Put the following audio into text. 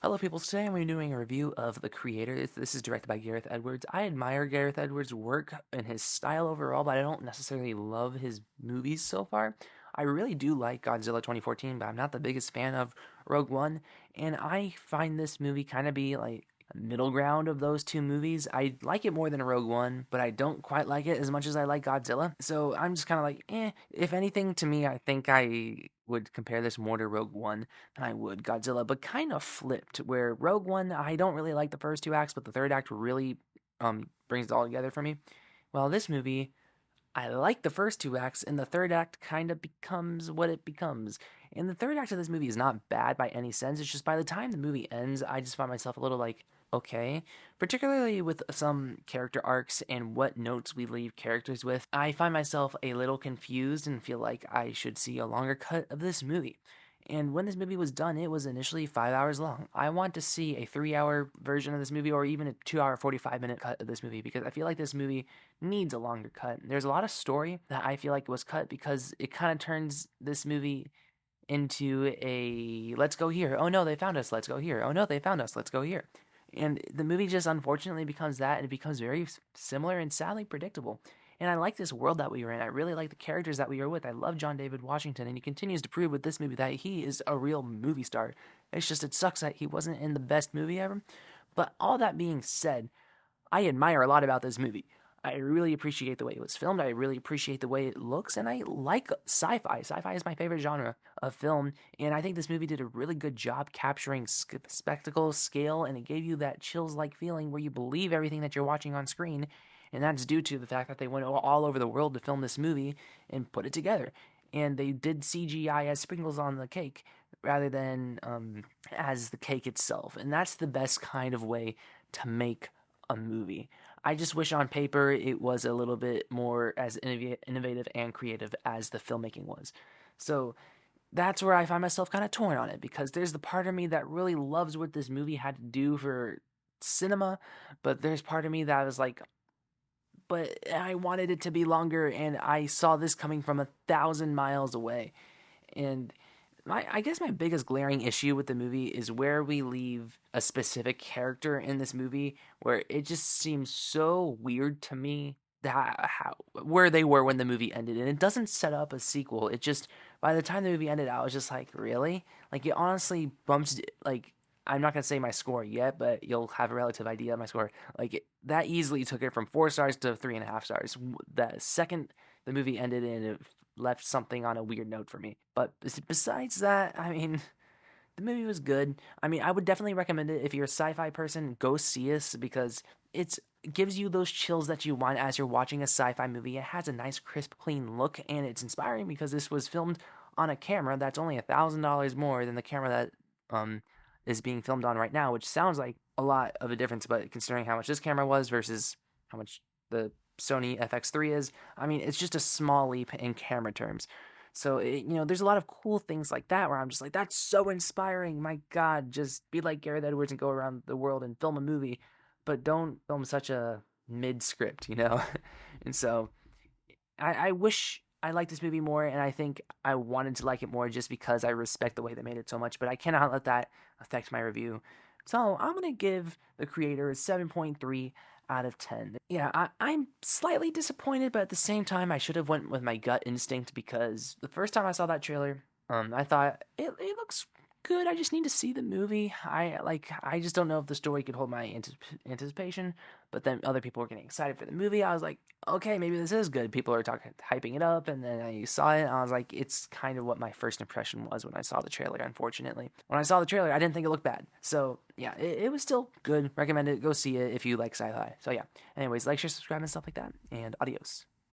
Hello, people. Today I'm doing a review of The Creator. This is directed by Gareth Edwards. I admire Gareth Edwards' work and his style overall, but I don't necessarily love his movies so far. I really do like Godzilla 2014, but I'm not the biggest fan of Rogue One, and I find this movie kind of be like a middle ground of those two movies. I like it more than Rogue One, but I don't quite like it as much as I like Godzilla. So I'm just kind of like, eh. If anything, to me, I think I would compare this more to Rogue One than I would Godzilla, but kind of flipped. Where Rogue One, I don't really like the first two acts, but the third act really brings it all together for me. Well, this movie, I like the first two acts, and the third act kind of becomes what it becomes. And the third act of this movie is not bad by any sense. It's just by the time the movie ends, I just find myself a little like, okay. Particularly with some character arcs and what notes we leave characters with, I find myself a little confused and feel like I should see a longer cut of this movie. And when this movie was done, it was initially 5 hours long. I want to see a 3 hour version of this movie or even a 2 hour, 45-minute cut of this movie because I feel like this movie needs a longer cut. There's a lot of story that I feel like was cut because it kind of turns this movie into a let's go here. Oh no, they found us. Let's go here. Oh no, they found us. Let's go here. And the movie just unfortunately becomes that, and it becomes very similar and sadly predictable. And I like this world that we were in. I really like the characters that we are with. I love John David Washington, and he continues to prove with this movie that he is a real movie star. It's just it sucks that he wasn't in the best movie ever. But all that being said, I admire a lot about this movie. I really appreciate the way it was filmed. I really appreciate the way it looks, and I like sci-fi. Sci-fi is my favorite genre of film, and I think this movie did a really good job capturing spectacle, scale, and it gave you that chills-like feeling where you believe everything that you're watching on screen, and that's due to the fact that they went all over the world to film this movie and put it together. And they did CGI as sprinkles on the cake rather than as the cake itself, and that's the best kind of way to make a movie. I just wish on paper it was a little bit more as innovative and creative as the filmmaking was. So that's where I find myself kind of torn on it because there's the part of me that really loves what this movie had to do for cinema, but there's part of me that was like, but I wanted it to be longer, and I saw this coming from 1,000 miles away. And I guess my biggest glaring issue with the movie is where we leave a specific character in this movie, where it just seems so weird to me that how where they were when the movie ended, and it doesn't set up a sequel. It just by the time the movie ended, I was just like, really? Like it honestly bumps like. I'm not gonna say my score yet, but you'll have a relative idea of my score. That easily took it from 4 stars to 3.5 stars. The second the movie ended and it left something on a weird note for me. But besides that, I mean, the movie was good. I mean, I would definitely recommend it if you're a sci-fi person. Go see this because it gives you those chills that you want as you're watching a sci-fi movie. It has a nice, crisp, clean look, and it's inspiring because this was filmed on a camera that's only $1,000 more than the camera that is being filmed on right now, which sounds like a lot of a difference. But considering how much this camera was versus how much the Sony FX3 is, I mean, it's just a small leap in camera terms. So, there's a lot of cool things like that where I'm just like, that's so inspiring. My God, just be like Gareth Edwards and go around the world and film a movie, but don't film such a mid script. And so I wish I liked this movie more, and I think I wanted to like it more just because I respect the way they made it so much, but I cannot let that affect my review. So I'm going to give the creator a 7.3 out of 10. Yeah, I'm slightly disappointed, but at the same time, I should have went with my gut instinct because the first time I saw that trailer, I thought it looks good. I just need to see the movie. I just don't know if the story could hold my anticipation. But then other people were getting excited for the movie. I was like, okay, maybe this is good. People are talking, hyping it up, and then I saw it. And I was like, it's kind of what my first impression was when I saw the trailer. Unfortunately, when I saw the trailer, I didn't think it looked bad. So yeah, it was still good. Recommend it. Go see it if you like sci-fi. So yeah. Anyways, like, share, subscribe, and stuff like that. And adios.